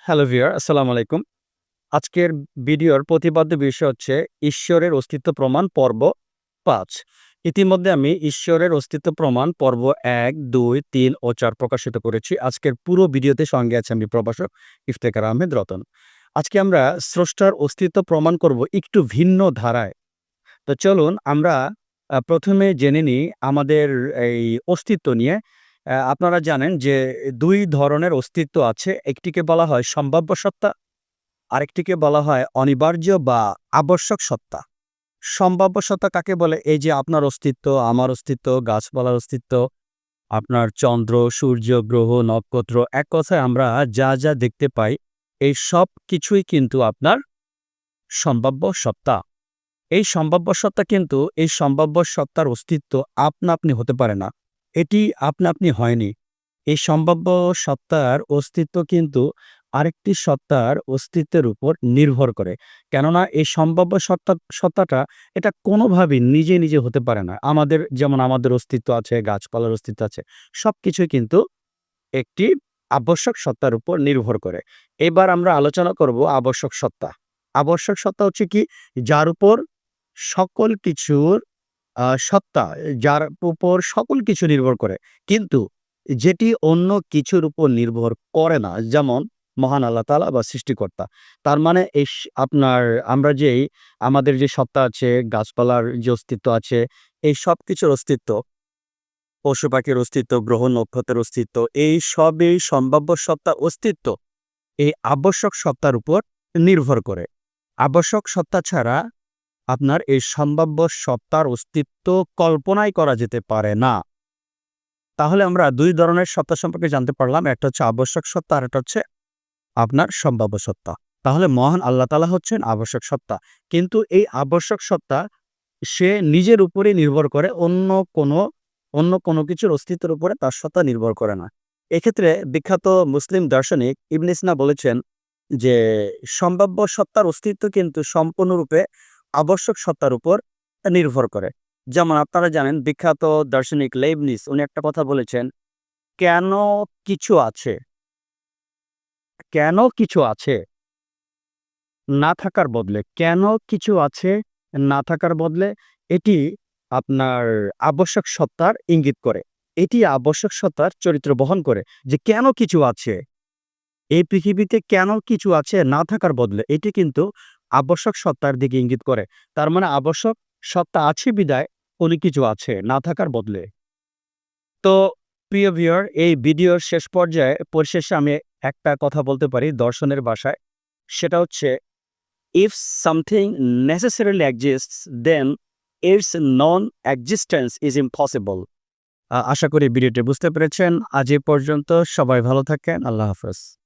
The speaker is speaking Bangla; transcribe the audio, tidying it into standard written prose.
হ্যালো ভিউয়ার, আসসালামু আলাইকুম। আজকের ভিডিওর প্রতিপাদ্য বিষয় হচ্ছে ঈশ্বরের অস্তিত্ব প্রমাণ পর্ব ৫। ইতিমধ্যে আমি ঈশ্বরের অস্তিত্ব প্রমাণ পর্ব ১, ২, ৩ ও ৪ প্রকাশিত করেছি। আজকের পুরো ভিডিওতে সঙ্গে আছে আমি প্রভাষক ইফতেখার আহমেদ রতন। আজকে আমরা স্রষ্টার অস্তিত্ব প্রমাণ করব একটু ভিন্ন ধারায়। তো চলুন আমরা প্রথমে জেনে নিই আমাদের এই অস্তিত্ব নিয়ে। আপনারা জানেন যে ২ ধরনের অস্তিত্ব আছে। একটিকে বলা হয় সম্ভাব্য সত্তা, আরেকটিকে বলা হয় অনিবার্য বা আবশ্যক সত্তা। সম্ভাব্য সত্তা কাকে বলে? এই যে আপনার অস্তিত্ব, আমার অস্তিত্ব, গাছপালার অস্তিত্ব, আপনার চন্দ্র, সূর্য, গ্রহ, নক্ষত্র, এক কথায় আমরা যা, যা দেখতে পাই এই সব কিছুই কিন্তু আপনার সম্ভাব্য সত্তা। এই সম্ভাব্য সত্তা কিন্তু এই সম্ভাব্য সত্তার অস্তিত্ব আপনা আপনি হতে পারে না। এটি আপনা আপনি হয়নি। এই সম্ভাব্য সত্তার অস্তিত্ব কিন্তু আরেকটি সত্তার অস্তিত্বের উপর নির্ভর করে। কেননা এই সম্ভাব্য সত্তাটা এটা কোনোভাবেই নিজে, নিজে হতে পারে না। যেমন আমাদের অস্তিত্ব আছে, গাছপালার অস্তিত্ব আছে। সবকিছুই কিন্তু একটি আবশ্যক সত্তার উপর নির্ভর করে। এবার আমরা আলোচনা করব আবশ্যক সত্তা। আবশ্যক সত্তা হচ্ছে কি? যার উপর সকল কিছুর সত্তা, যার উপর সকল কিছু নির্ভর করে। কিন্তু যেটি অন্য কিছুর উপর নির্ভর করে না, যেমন মহান আল্লাহ তাআলা বা সৃষ্টিকর্তা। তার মানে এই আপনার আমরা আমাদের যে সত্তা আছে, গাছপালার যে অস্তিত্ব আছে, এই সবকিছুর অস্তিত্ব, পশু-পাখির অস্তিত্ব, গ্রহ নক্ষত্রের অস্তিত্ব, এই সবই সম্ভাব্য সত্তার অস্তিত্ব এই আবশ্যক সত্তার উপর নির্ভর করে। আবশ্যক সত্তা ছাড়া আপনার এই সম্ভাব্য সত্তার অস্তিত্ব কল্পনাই করা যেতে পারে না। তাহলে আমরা ২ ধরনের সত্তা সম্পর্কে জানতে পারলাম। একটা হচ্ছে আবশ্যক সত্তা, আরেকটা হচ্ছে আপনার সম্ভাব্য সত্তা। তাহলে মহান আল্লাহ তাআলা হচ্ছেন আবশ্যক সত্তা। কিন্তু এই আবশ্যক সত্তা সে নিজের উপরেই নির্ভর করে, অন্য কোনো কিছুর অস্তিত্বের উপরে তার সত্তা নির্ভর করে না। এক্ষেত্রে বিখ্যাত মুসলিম দার্শনিক ইবনে সিনা বলেছেন যে, সম্ভাব্য সত্তার অস্তিত্ব কিন্তু সম্পূর্ণরূপে আবশ্যক সত্তার উপর নির্ভর করে। যেমন আপনারা জানেন বিখ্যাত দার্শনিক লেইবনিজ উনি একটা কথা বলেছেন, "কেন কিছু আছে? কেন কিছু আছে না থাকার বদলে, কেন কিছু আছে না থাকার বদলে এটি আপনার আবশ্যক সত্তার ইঙ্গিত করে। এটি আবশ্যক সত্তার চরিত্র বহন করে যে কেন কিছু আছে? এই পৃথিবীতে কেন কিছু আছে না থাকার বদলে এটি কিন্তু আবশ্যক সত্তার দিকে ইঙ্গিত করে। তার মানে আবশ্যক সত্তা আছে বিধায় কোনো কিছু আছে না থাকার বদলে। তো প্রিয় ভিউয়ার, এই ভিডিওর শেষ পর্যায়ে পরিশেষে আমি একটা কথা বলতে পারি দর্শনের ভাষায়। সেটা হচ্ছে, if something necessarily exists, then its non-existence is impossible. আশা করি ভিডিওটি বুঝতে পেরেছেন। আজ এ পর্যন্ত। সবাই ভালো থাকেন। আল্লাহ হাফেজ।